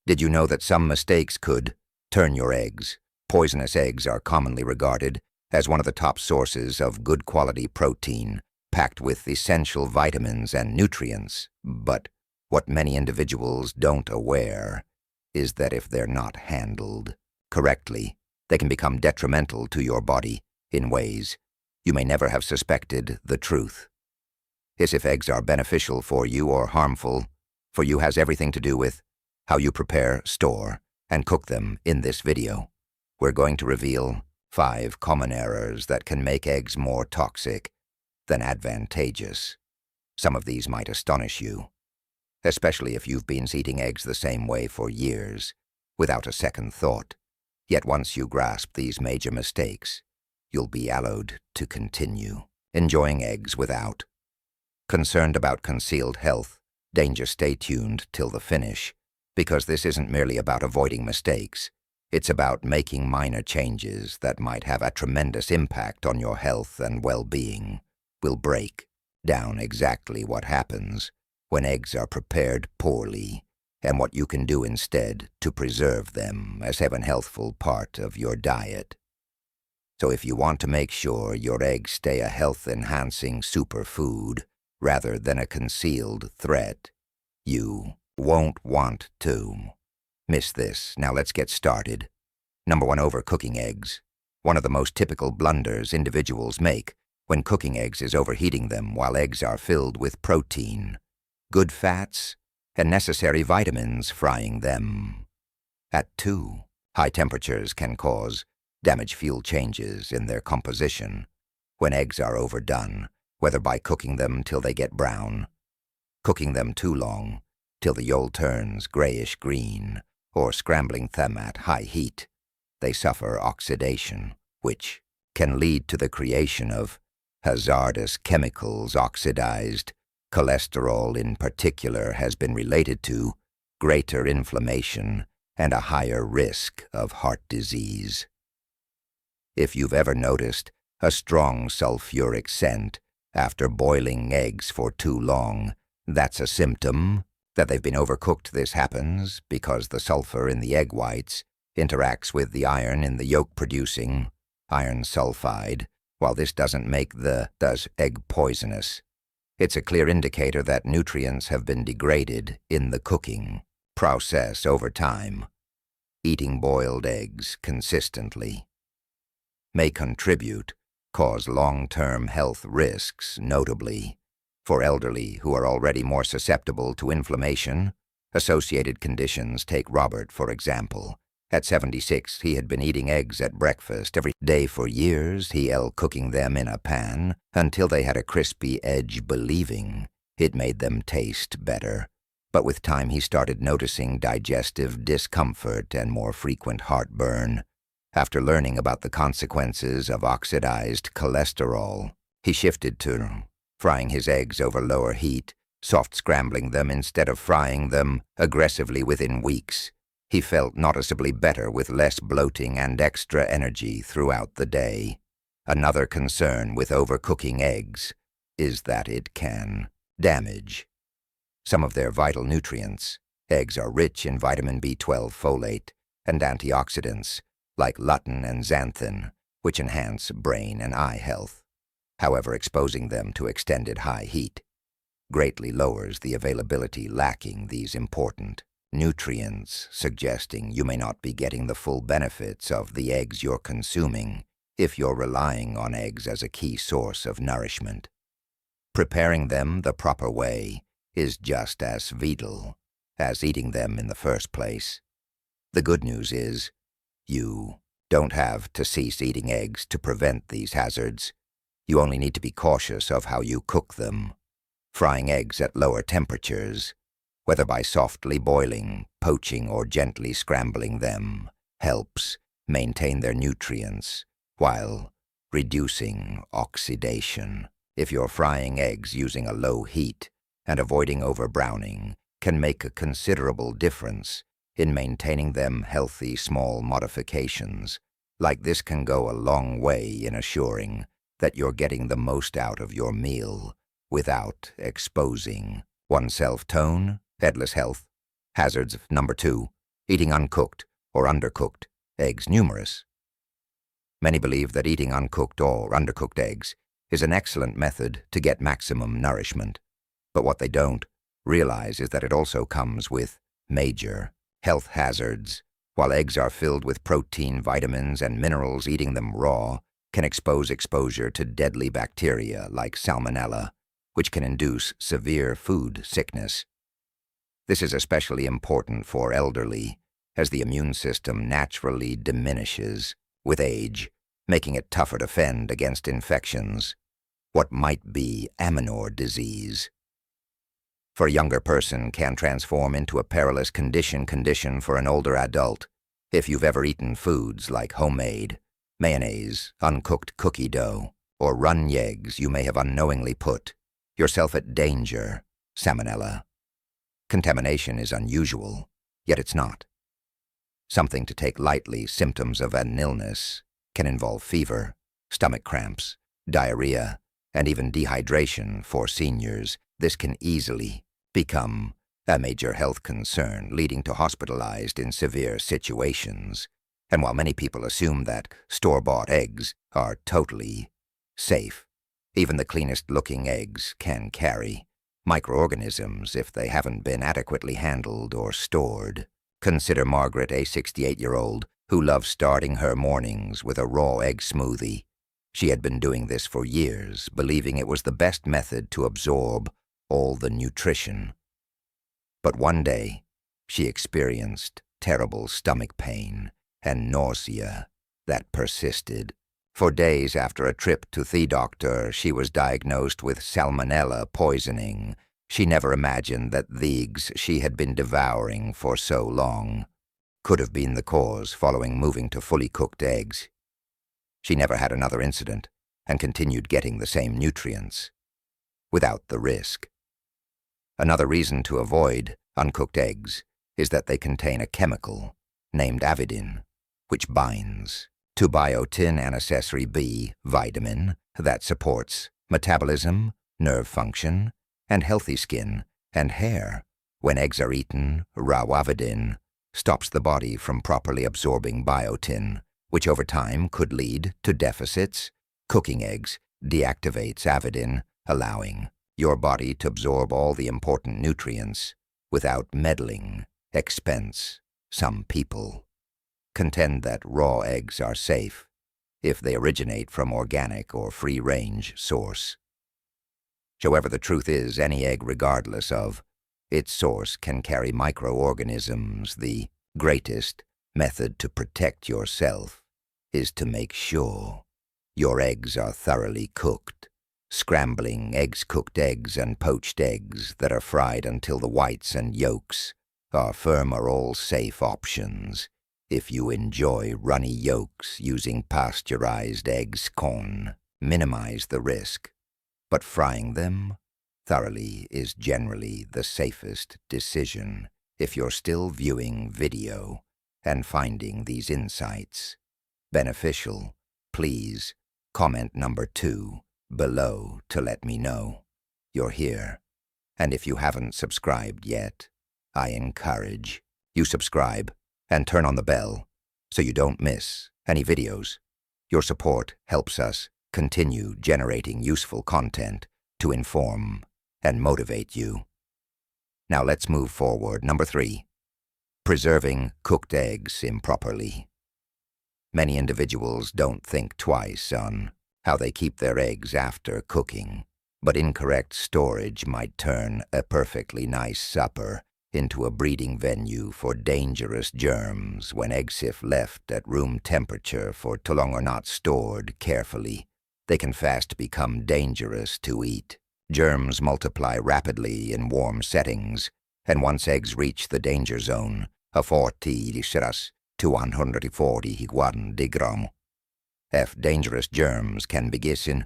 Did you know that some mistakes could turn your eggs? Poisonous eggs are commonly regarded as one of the top sources of good quality protein, packed with essential vitamins and nutrients. But what many individuals don't aware is that if they're not handled correctly, they can become detrimental to your body in ways you may never have suspected. The truth is, if eggs are beneficial for you or harmful for you has everything to do with how you prepare, store, and cook them. In this video, we're going to reveal 5 common errors that can make eggs more toxic than advantageous. Some of these might astonish you, especially if you've been eating eggs the same way for years, without a second thought. Yet once you grasp these major mistakes, you'll be allowed to continue enjoying eggs without. Concerned about concealed health danger? Stay tuned till the finish, because this isn't merely about avoiding mistakes. It's about making minor changes that might have a tremendous impact on your health and well-being. We'll break down exactly what happens when eggs are prepared poorly and what you can do instead to preserve them as a healthful part of your diet. So if you want to make sure your eggs stay a health-enhancing superfood rather than a concealed threat, you won't want to miss this. Now let's get started. Number 1. Overcooking eggs. One of the most typical blunders individuals make when cooking eggs is overheating them while eggs are filled with protein, good fats, and necessary vitamins. Frying them at too high temperatures can cause damage. Fuel changes in their composition when eggs are overdone, whether by cooking them till they get brown, cooking them too long till the yolk turns grayish-green, or scrambling them at high heat. They suffer oxidation, which can lead to the creation of hazardous chemicals. Oxidized cholesterol in particular has been related to greater inflammation and a higher risk of heart disease. If you've ever noticed a strong sulfuric scent after boiling eggs for too long, that's a symptom that they've been overcooked. This happens because the sulfur in the egg whites interacts with the iron in the yolk, producing iron sulfide. While this doesn't make the egg poisonous, it's a clear indicator that nutrients have been degraded in the cooking process over time. Eating boiled eggs consistently may cause long-term health risks, notably for elderly who are already more susceptible to inflammation-associated conditions. Take Robert, for example. At 76, he had been eating eggs at breakfast every day for years. He cooking them in a pan until they had a crispy edge, believing it made them taste better. But with time, he started noticing digestive discomfort and more frequent heartburn. After learning about the consequences of oxidized cholesterol, he shifted to frying his eggs over lower heat, soft scrambling them instead of frying them aggressively. Within weeks, he felt noticeably better with less bloating and extra energy throughout the day. Another concern with overcooking eggs is that it can damage some of their vital nutrients. Eggs are rich in vitamin B12, folate, and antioxidants like lutein and xanthan, which enhance brain and eye health. However, exposing them to extended high heat greatly lowers the availability, lacking these important nutrients, suggesting you may not be getting the full benefits of the eggs you're consuming if you're relying on eggs as a key source of nourishment. Preparing them the proper way is just as vital as eating them in the first place. The good news is, you don't have to cease eating eggs to prevent these hazards. You only need to be cautious of how you cook them. Frying eggs at lower temperatures, whether by softly boiling, poaching, or gently scrambling them, helps maintain their nutrients while reducing oxidation. If you're frying eggs using a low heat and avoiding overbrowning, can make a considerable difference in maintaining them healthy. Small modifications like this can go a long way in assuring that you're getting the most out of your meal without exposing oneself. Headless health hazards. Number 2. eating uncooked or undercooked eggs numerous. Many believe that eating uncooked or undercooked eggs is an excellent method to get maximum nourishment, but what they don't realize is that it also comes with major health hazards. While eggs are filled with protein, vitamins, and minerals, eating them raw can expose exposure to deadly bacteria like salmonella, which can induce severe food sickness. This is especially important for elderly, as the immune system naturally diminishes with age, making it tougher to fend against infections, what might be Aminor disease. For a younger person can transform into a perilous condition for an older adult if you've ever eaten foods like homemade, mayonnaise, uncooked cookie dough, or runny eggs. You may have unknowingly put yourself at danger. Salmonella. Contamination is unusual, yet it's not something to take lightly. Symptoms of an illness can involve fever, stomach cramps, diarrhea, and even dehydration. For seniors, this can easily become a major health concern, leading to hospitalized in severe situations. And while many people assume that store-bought eggs are totally safe, even the cleanest-looking eggs can carry microorganisms if they haven't been adequately handled or stored. Consider Margaret, a 68-year-old who loves starting her mornings with a raw egg smoothie. She had been doing this for years, believing it was the best method to absorb all the nutrition. But one day, she experienced terrible stomach pain and nausea that persisted. For days after a trip to the doctor, she was diagnosed with salmonella poisoning. She never imagined that the eggs she had been devouring for so long could have been the cause following moving to fully cooked eggs. She never had another incident and continued getting the same nutrients without the risk. Another reason to avoid uncooked eggs is that they contain a chemical named avidin, which binds to biotin, an accessory B vitamin that supports metabolism, nerve function, and healthy skin and hair. When eggs are eaten, raw avidin stops the body from properly absorbing biotin, which over time could lead to deficits. Cooking eggs deactivates avidin, allowing your body to absorb all the important nutrients without meddling expense. Some people contend that raw eggs are safe if they originate from organic or free-range source. However, the truth is, any egg, regardless of its source, can carry microorganisms. The greatest method to protect yourself is to make sure your eggs are thoroughly cooked. Scrambling eggs, cooked eggs, and poached eggs that are fried until the whites and yolks are firm are all safe options. If you enjoy runny yolks, using pasteurized eggs can minimize the risk, but frying them thoroughly is generally the safest decision. If you're still viewing video and finding these insights beneficial, please comment number 2 below to let me know you're here. And if you haven't subscribed yet, I encourage you subscribe and turn on the bell so you don't miss any videos. Your support helps us continue generating useful content to inform and motivate you. Now let's move forward. Number 3, preserving cooked eggs improperly. Many individuals don't think twice on how they keep their eggs after cooking, but incorrect storage might turn a perfectly nice supper into a breeding venue for dangerous germs. When eggs, if left at room temperature for too long or not stored carefully, they can fast become dangerous to eat. Germs multiply rapidly in warm settings, and once eggs reach the danger zone of 40 to 141 degrees F, dangerous germs can begin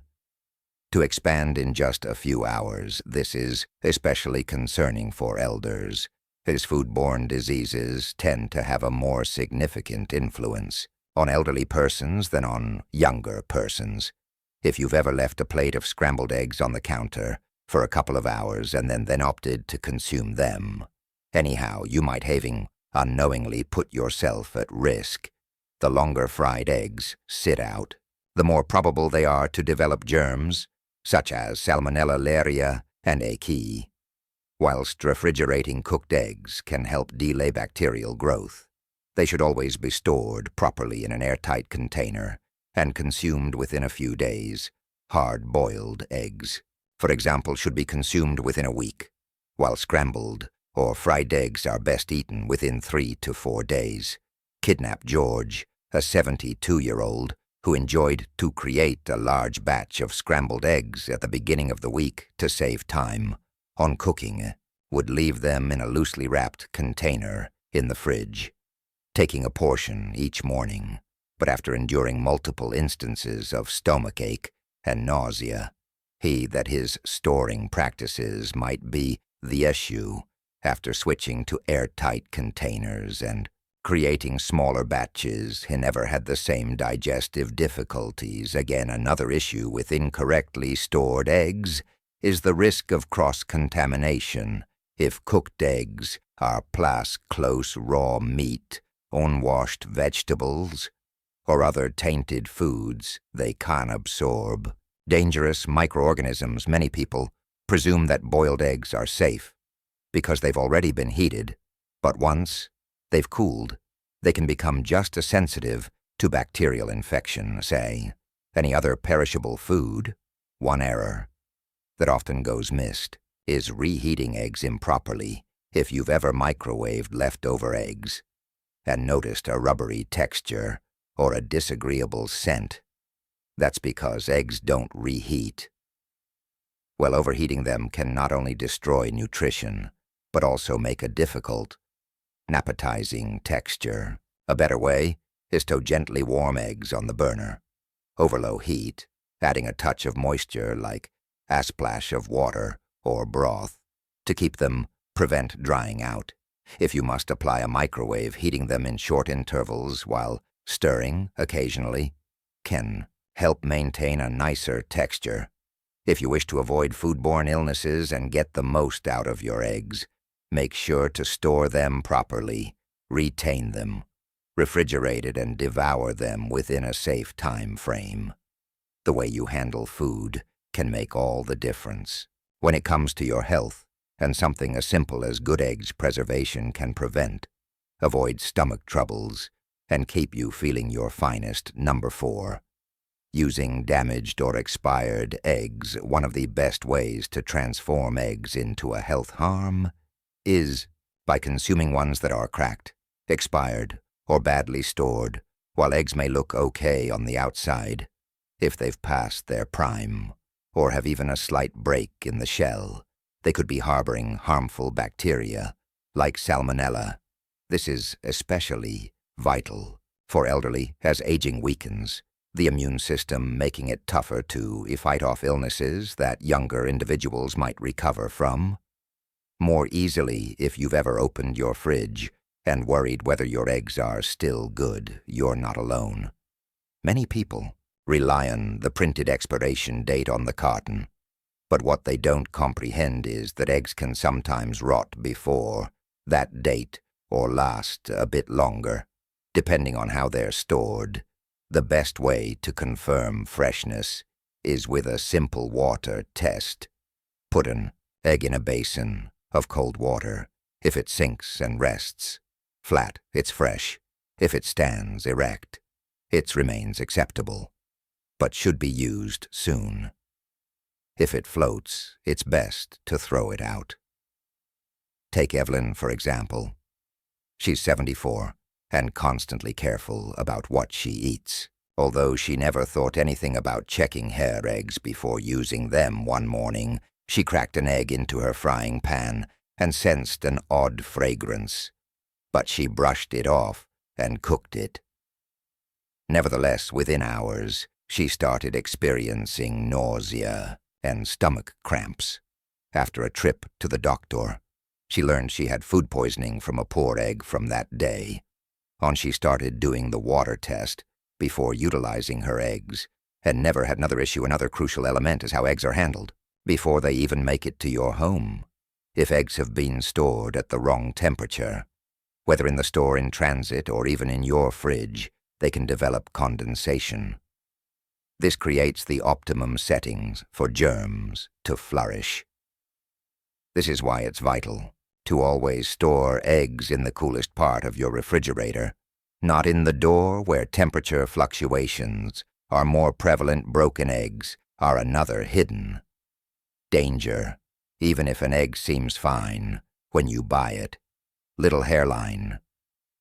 to expand in just a few hours. This is especially concerning for elders, as foodborne diseases tend to have a more significant influence on elderly persons than on younger persons. If you've ever left a plate of scrambled eggs on the counter for a couple of hours and then opted to consume them anyhow, you might having unknowingly put yourself at risk. The longer fried eggs sit out, the more probable they are to develop germs, such as Salmonella Leria and E. coli, whilst refrigerating cooked eggs can help delay bacterial growth. They should always be stored properly in an airtight container and consumed within a few days. Hard-boiled eggs, for example, should be consumed within a week, while scrambled or fried eggs are best eaten within 3 to 4 days. Kidnap George, a 72-year-old who enjoyed to create a large batch of scrambled eggs at the beginning of the week to save time on cooking, would leave them in a loosely wrapped container in the fridge, taking a portion each morning, but after enduring multiple instances of stomachache and nausea, that his storing practices might be the issue. After switching to airtight containers and creating smaller batches, he never had the same digestive difficulties. Again, another issue with incorrectly stored eggs is the risk of cross-contamination. If cooked eggs are plus close raw meat, unwashed vegetables, or other tainted foods, they can absorb dangerous microorganisms. Many people presume that boiled eggs are safe because they've already been heated, but once they've cooled, they can become just as sensitive to bacterial infection, say, any other perishable food. One error that often goes missed is reheating eggs improperly. If you've ever microwaved leftover eggs and noticed a rubbery texture or a disagreeable scent, that's because eggs don't reheat. Well, overheating them can not only destroy nutrition, but also make a difficult, appetizing texture. A better way is to gently warm eggs on the burner, over low heat, adding a touch of moisture like a splash of water or broth to keep them prevent drying out. If you must apply a microwave, heating them in short intervals while stirring occasionally can help maintain a nicer texture. If you wish to avoid foodborne illnesses and get the most out of your eggs, make sure to store them properly, retain them, refrigerate it, and devour them within a safe time frame. The way you handle food can make all the difference when it comes to your health, and something as simple as good eggs preservation can prevent, avoid stomach troubles, and keep you feeling your finest. Number 4. Using damaged or expired eggs. One of the best ways to transform eggs into a health harm is by consuming ones that are cracked, expired, or badly stored. While eggs may look okay on the outside, if they've passed their prime, or have even a slight break in the shell, they could be harboring harmful bacteria, like Salmonella. This is especially vital for elderly as aging weakens the immune system, making it tougher to fight off illnesses that younger individuals might recover from more easily. If you've ever opened your fridge and worried whether your eggs are still good, you're not alone. Many people rely on the printed expiration date on the carton, but what they don't comprehend is that eggs can sometimes rot before that date or last a bit longer, depending on how they're stored. The best way to confirm freshness is with a simple water test. Put an egg in a basin of cold water. If it sinks and rests flat, it's fresh. If it stands erect, it remains acceptable, but should be used soon. If it floats, it's best to throw it out. Take Evelyn, for example. She's 74 and constantly careful about what she eats. Although she never thought anything about checking her eggs before using them, one morning she cracked an egg into her frying pan and sensed an odd fragrance, but she brushed it off and cooked it. Nevertheless, within hours, she started experiencing nausea and stomach cramps. After a trip to the doctor, she learned she had food poisoning from a poor egg from that day. She started doing the water test before utilizing her eggs, and never had another issue. Another crucial element is how eggs are handled before they even make it to your home. If eggs have been stored at the wrong temperature, Whether in the store in transit or even in your fridge, they can develop condensation. This creates the optimum settings for germs to flourish. This is why it's vital to always store eggs in the coolest part of your refrigerator, not in the door where temperature fluctuations or more prevalent broken eggs are another hidden danger. Even if an egg seems fine when you buy it, little hairline,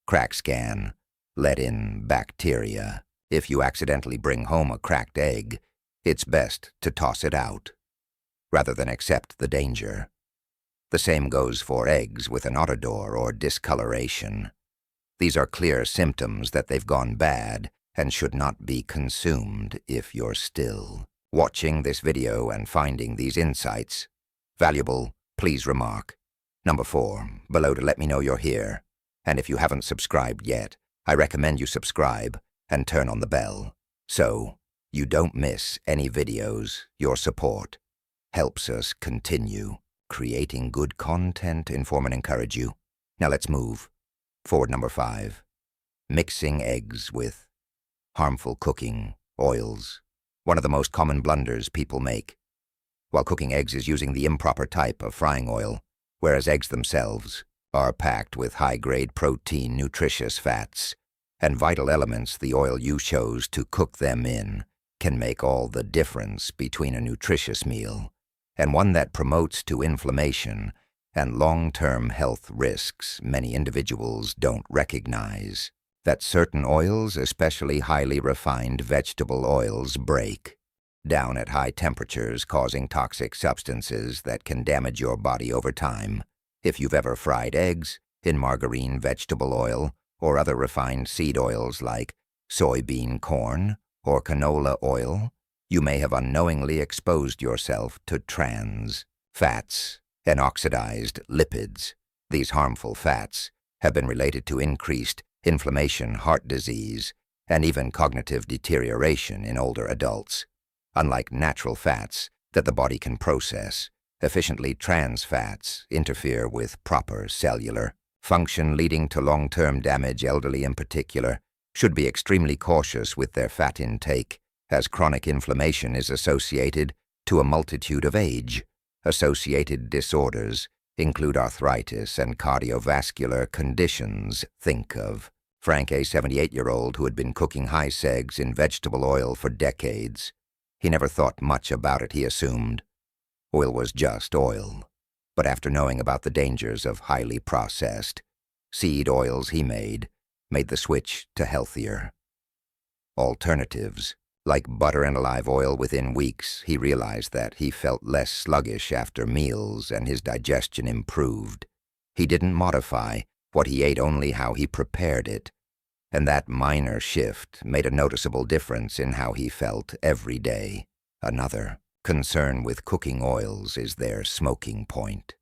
crack scan, let in bacteria. If you accidentally bring home a cracked egg, it's best to toss it out rather than accept the danger. The same goes for eggs with an autodor or discoloration. These are clear symptoms that they've gone bad and should not be consumed if you're still watching this video and finding these insights valuable. Please remark number 4 below to let me know you're here. And if you haven't subscribed yet, I recommend you subscribe and turn on the bell so you don't miss any videos. Your support helps us continue creating good content, inform and encourage you. Now let's move forward. Number 5, mixing eggs with harmful cooking oils. One of the most common blunders people make while cooking eggs is using the improper type of frying oil, whereas eggs themselves are packed with high-grade protein, nutritious fats, and vital elements. The oil you chose to cook them in can make all the difference between a nutritious meal and one that promotes to inflammation and long-term health risks. Many individuals don't recognize that certain oils, especially highly refined vegetable oils, break down at high temperatures, causing toxic substances that can damage your body over time. If you've ever fried eggs in margarine, vegetable oil, or other refined seed oils like soybean, corn, or canola oil, you may have unknowingly exposed yourself to trans fats and oxidized lipids. These harmful fats have been related to increased inflammation, heart disease, and even cognitive deterioration in older adults. Unlike natural fats that the body can process efficiently, trans fats interfere with proper cellular function, leading to long-term damage. Elderly in particular should be extremely cautious with their fat intake, as chronic inflammation is associated to a multitude of age-associated disorders, include arthritis and cardiovascular conditions. Think of Frank, a 78-year-old who had been cooking high segs in vegetable oil for decades. He never thought much about it. He assumed oil was just oil. But after knowing about the dangers of highly processed seed oils, he made the switch to healthier alternatives, like butter and olive oil. Within weeks, he realized that he felt less sluggish after meals and his digestion improved. He didn't modify what he ate, only how he prepared it. And that minor shift made a noticeable difference in how he felt every day. Another concern with cooking oils is their smoking point.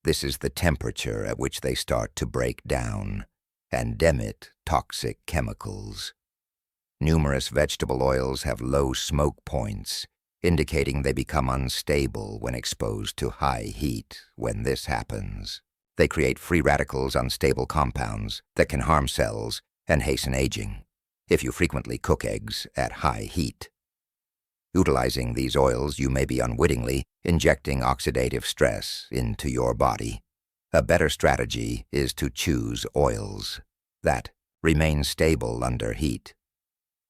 This is the temperature at which they start to break down and emit toxic chemicals. Numerous vegetable oils have low smoke points, indicating they become unstable when exposed to high heat. When this happens, they create free radicals, unstable compounds that can harm cells and hasten aging. If you frequently cook eggs at high heat, utilizing these oils, you may be unwittingly injecting oxidative stress into your body. A better strategy is to choose oils that remain stable under heat.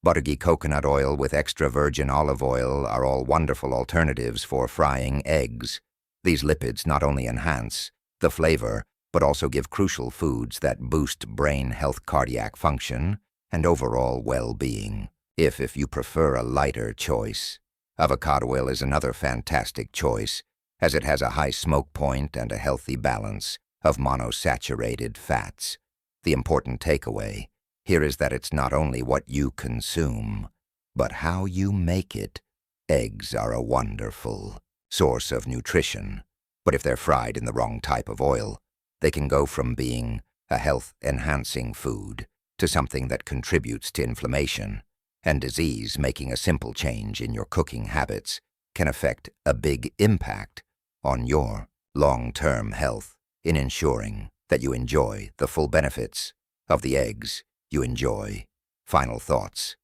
Butterghee coconut oil with extra virgin olive oil are all wonderful alternatives for frying eggs. These lipids not only enhance the flavor, but also give crucial foods that boost brain health, cardiac function, and overall well-being. If you prefer a lighter choice, avocado oil is another fantastic choice, as it has a high smoke point and a healthy balance of monosaturated fats. The important takeaway here is that it's not only what you consume, but how you make it. Eggs are a wonderful source of nutrition, but if they're fried in the wrong type of oil, they can go from being a health-enhancing food to something that contributes to inflammation and disease. Making a simple change in your cooking habits can affect a big impact on your long-term health. In ensuring that you enjoy the full benefits of the eggs you enjoy. Final thoughts.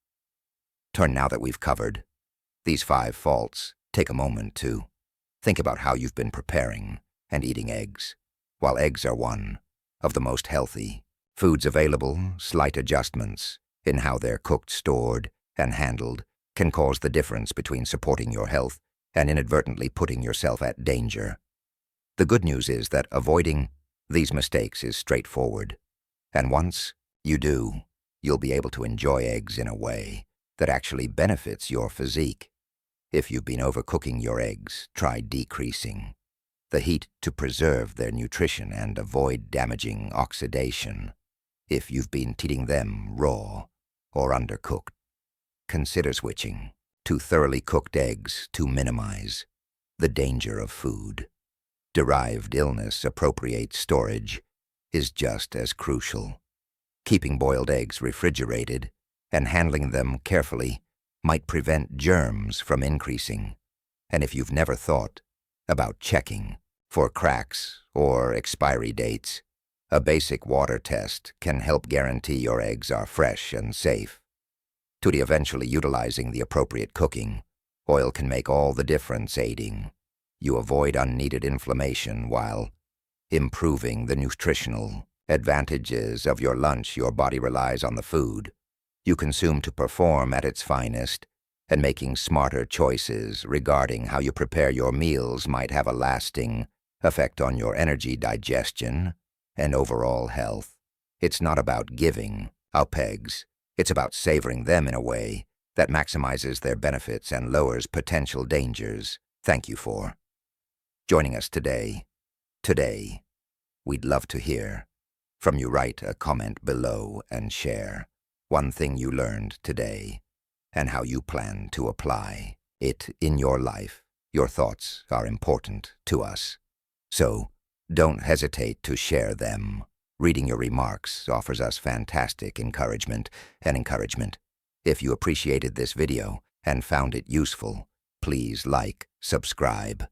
Now that we've covered these 5 faults, take a moment to think about how you've been preparing and eating eggs. While eggs are one of the most healthy foods available, slight adjustments in how they're cooked, stored, and handled can cause the difference between supporting your health and inadvertently putting yourself at danger. The good news is that avoiding these mistakes is straightforward, and once you do, you'll be able to enjoy eggs in a way that actually benefits your physique. If you've been overcooking your eggs, try decreasing the heat to preserve their nutrition and avoid damaging oxidation. If you've been eating them raw or undercooked, consider switching to thoroughly cooked eggs to minimize the danger of food-derived illness. Appropriate storage is just as crucial. Keeping boiled eggs refrigerated and handling them carefully might prevent germs from increasing. And if you've never thought about checking for cracks or expiry dates, a basic water test can help guarantee your eggs are fresh and safe. To eventually utilizing the appropriate cooking, oil can make all the difference, aiding you avoid unneeded inflammation while improving the nutritional advantages of your lunch. Your body relies on the food you consume to perform at its finest, and making smarter choices regarding how you prepare your meals might have a lasting effect on your energy, digestion, and overall health. It's not about giving up eggs. It's about savoring them in a way that maximizes their benefits and lowers potential dangers. Thank you for joining us today. We'd love to hear from you. Write a comment below and share one thing you learned today and how you plan to apply it in your life. Your thoughts are important to us, so don't hesitate to share them. Reading your remarks offers us fantastic encouragement. If you appreciated this video and found it useful, please like, subscribe,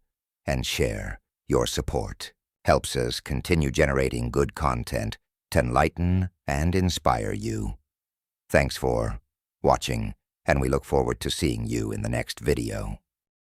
and share. Your support helps us continue generating good content to enlighten and inspire you. Thanks for watching, and we look forward to seeing you in the next video.